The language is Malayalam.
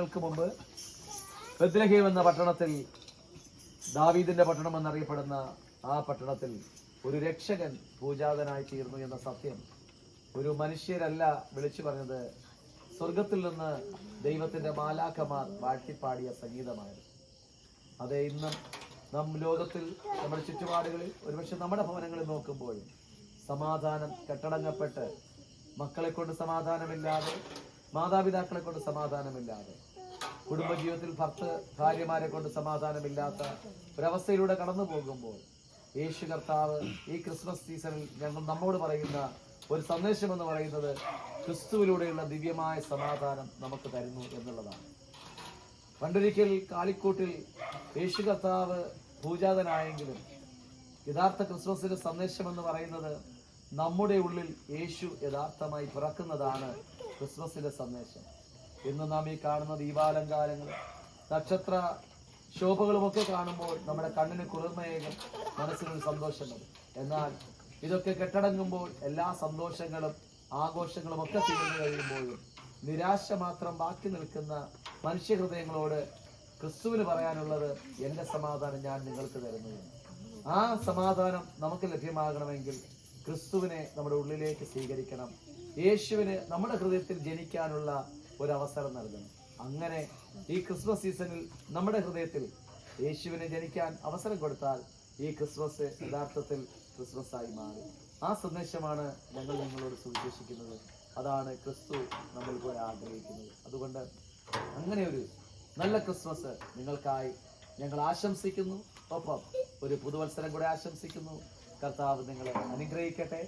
വർഷങ്ങൾക്ക് മുമ്പ് ബത്ലഹേം എന്ന പട്ടണത്തിൽ, ദാവീദിന്റെ പട്ടണം എന്നറിയപ്പെടുന്ന ആ പട്ടണത്തിൽ ഒരു രക്ഷകൻ പൂജാതനായി തീർന്നു എന്ന സത്യം ഒരു മനുഷ്യരല്ല വിളിച്ചു പറഞ്ഞത്, സ്വർഗത്തിൽ നിന്ന് ദൈവത്തിന്റെ മാലാഖമാർ വാഴ്ത്തിപ്പാടിയ സംഗീതമായിരുന്നു. അതെ, ഇന്നും ലോകത്തിൽ നമ്മുടെ ചുറ്റുപാടുകളിൽ, ഒരുപക്ഷെ നമ്മുടെ ഭവനങ്ങളിൽ നോക്കുമ്പോൾ സമാധാനം കെട്ടടങ്ങപ്പെട്ട്, മക്കളെ കൊണ്ട് സമാധാനമില്ലാതെ, മാതാപിതാക്കളെ കൊണ്ട് സമാധാനമില്ലാതെ, കുടുംബജീവിതത്തിൽ ഭാര്യമാരെ കൊണ്ട് സമാധാനമില്ലാത്ത ഒരവസ്ഥയിലൂടെ കടന്നു പോകുമ്പോൾ യേശു കർത്താവ് ഈ ക്രിസ്മസ് സീസണിൽ നമ്മോട് പറയുന്ന ഒരു സന്ദേശം എന്ന് പറയുന്നത് ക്രിസ്തുവിലൂടെയുള്ള ദിവ്യമായ സമാധാനം നമുക്ക് തരുന്നു എന്നുള്ളതാണ്. പണ്ടൊരിക്കൽ കാലിക്കൂട്ടിൽ യേശു കർത്താവ് പൂജാതനായെങ്കിലും യഥാർത്ഥ ക്രിസ്മസിന്റെ സന്ദേശം എന്ന് പറയുന്നത് നമ്മുടെ ഉള്ളിൽ യേശു യഥാർത്ഥമായി പിറക്കുന്നതാണ് ക്രിസ്മസിന്റെ സന്ദേശം. ഇന്ന് നാം ഈ കാണുന്ന ദീപാലങ്കാരങ്ങൾ, നക്ഷത്ര ശോഭകളുമൊക്കെ കാണുമ്പോൾ നമ്മുടെ കണ്ണിന് കുളിർമയേകും, മനസ്സിനൊരു സന്തോഷം വരും. എന്നാൽ ഇതൊക്കെ കെട്ടടങ്ങുമ്പോൾ എല്ലാ സന്തോഷങ്ങളും ആഘോഷങ്ങളും ഒക്കെ തീർന്നു കഴിയുമ്പോഴും നിരാശ മാത്രം ബാക്കി നിൽക്കുന്ന മനുഷ്യഹൃദയങ്ങളോട് ക്രിസ്തുവിന് പറയാനുള്ളത്, എൻ്റെ സമാധാനം ഞാൻ നിങ്ങൾക്ക് തരുന്നു. ആ സമാധാനം നമുക്ക് ലഭ്യമാകണമെങ്കിൽ ക്രിസ്തുവിനെ നമ്മുടെ ഉള്ളിലേക്ക് സ്വീകരിക്കണം. യേശുവിന് നമ്മുടെ ഹൃദയത്തിൽ ജനിക്കാനുള്ള ഒരവസരം നൽകണം. അങ്ങനെ ഈ ക്രിസ്മസ് സീസണിൽ നമ്മുടെ ഹൃദയത്തിൽ യേശുവിനെ ജനിക്കാൻ അവസരം കൊടുത്താൽ ഈ ക്രിസ്മസ് യഥാർത്ഥത്തിൽ ക്രിസ്മസ് ആയി മാറി. ആ സന്ദേശമാണ് ഞങ്ങൾ നിങ്ങളോട് സുവിശേഷിക്കുന്നത്. അതാണ് ക്രിസ്തു നമ്മൾക്ക് ആഗ്രഹിക്കുന്നത്. അതുകൊണ്ട് അങ്ങനെ ഒരു നല്ല ക്രിസ്മസ് നിങ്ങൾക്കായി ഞങ്ങൾ ആശംസിക്കുന്നു. ഒപ്പം ഒരു പുതുവത്സരം കൂടെ ആശംസിക്കുന്നു. കർത്താവ് നിങ്ങളെ അനുഗ്രഹിക്കട്ടെ.